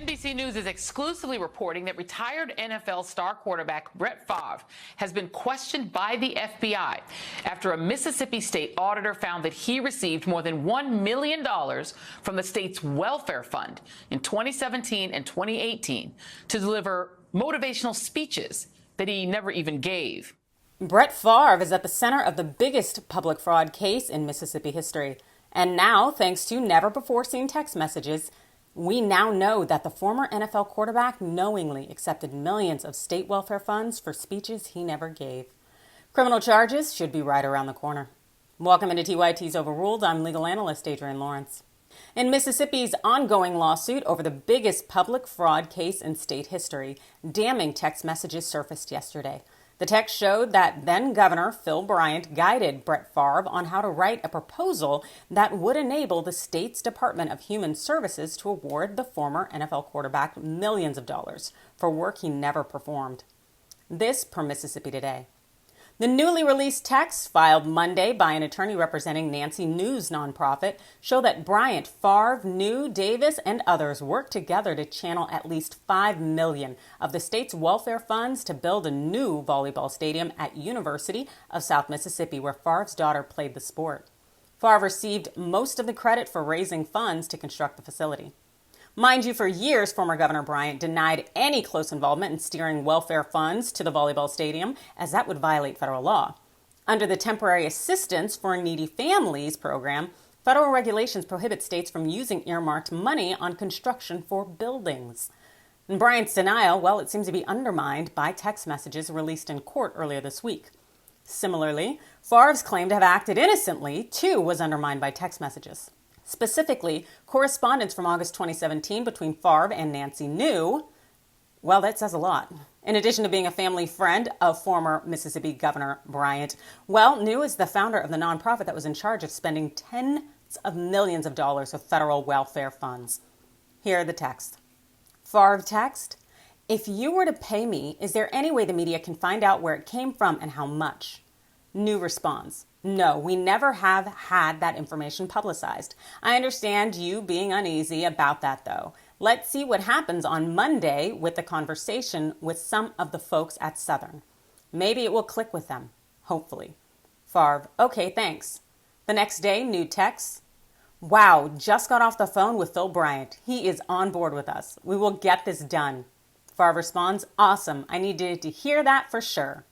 NBC News is exclusively reporting that retired NFL star quarterback Brett Favre has been questioned by the FBI after a Mississippi state auditor found that he received more than $1 million from the state's welfare fund in 2017 and 2018 to deliver motivational speeches that he never even gave. Brett Favre is at the center of the biggest public fraud case in Mississippi history. And now, thanks to never-before-seen text messages, we now know that the former NFL quarterback knowingly accepted millions of state welfare funds for speeches he never gave. Criminal charges should be right around the corner. Welcome into TYT's Overruled. I'm legal analyst Adrienne Lawrence. In Mississippi's ongoing lawsuit over the biggest public fraud case in state history, damning text messages surfaced yesterday. The text showed that then-Governor Phil Bryant guided Brett Favre on how to write a proposal that would enable the state's Department of Human Services to award the former NFL quarterback millions of dollars for work he never performed. This per Mississippi Today. The newly released texts, filed Monday by an attorney representing Nancy New's nonprofit, show that Bryant, Favre, New, Davis, and others worked together to channel at least $5 million of the state's welfare funds to build a new volleyball stadium at University of South Mississippi, where Favre's daughter played the sport. Favre received most of the credit for raising funds to construct the facility. Mind you, for years, former Governor Bryant denied any close involvement in steering welfare funds to the volleyball stadium, as that would violate federal law. Under the Temporary Assistance for Needy Families program, federal regulations prohibit states from using earmarked money on construction for buildings. And Bryant's denial, well, it seems to be undermined by text messages released in court earlier this week. Similarly, Favre's claim to have acted innocently, too, was undermined by text messages. Specifically, correspondence from August 2017 between Favre and Nancy New, well, that says a lot. In addition to being a family friend of former Mississippi Governor Bryant, well, New is the founder of the nonprofit that was in charge of spending tens of millions of dollars of federal welfare funds. Here are the texts. Favre text: if you were to pay me, is there any way the media can find out where it came from and how much? New responds: no, we never have had that information publicized. I understand you being uneasy about that, though. Let's see what happens on Monday with the conversation with some of the folks at Southern. Maybe it will click with them, hopefully. Favre: okay, thanks. The next day, New texts: wow, just got off the phone with Phil Bryant. He is on board with us. We will get this done. Favre responds: awesome. I needed to hear that for sure.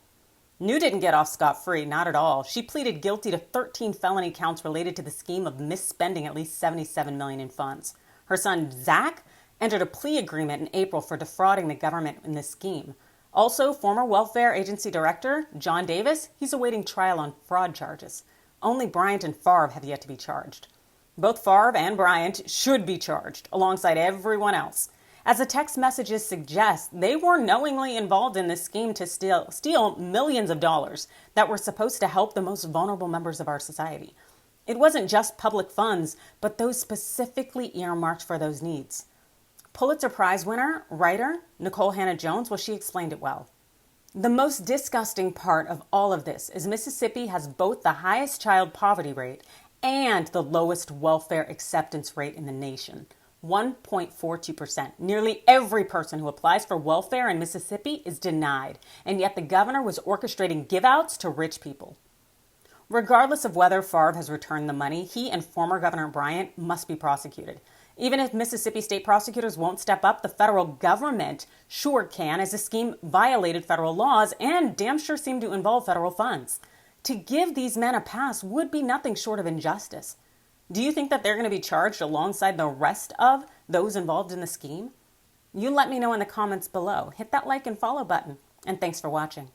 New didn't get off scot-free, not at all. She pleaded guilty to 13 felony counts related to the scheme of misspending at least $77 million in funds. Her son, Zach, entered a plea agreement in April for defrauding the government in this scheme. Also, former welfare agency director John Davis, he's awaiting trial on fraud charges. Only Bryant and Favre have yet to be charged. Both Favre and Bryant should be charged, alongside everyone else. As the text messages suggest, they were knowingly involved in this scheme to steal millions of dollars that were supposed to help the most vulnerable members of our society. It wasn't just public funds, but those specifically earmarked for those needs. Pulitzer Prize winner, writer Nikole Hannah-Jones, well, she explained it well. The most disgusting part of all of this is Mississippi has both the highest child poverty rate and the lowest welfare acceptance rate in the nation. 1.42%. Nearly every person who applies for welfare in Mississippi is denied, and yet the governor was orchestrating give-outs to rich people. Regardless of whether Favre has returned the money, he and former Governor Bryant must be prosecuted. Even if Mississippi state prosecutors won't step up, the federal government sure can, as the scheme violated federal laws and damn sure seemed to involve federal funds. To give these men a pass would be nothing short of injustice. Do you think that they're going to be charged alongside the rest of those involved in the scheme? You let me know in the comments below. Hit that like and follow button. And thanks for watching.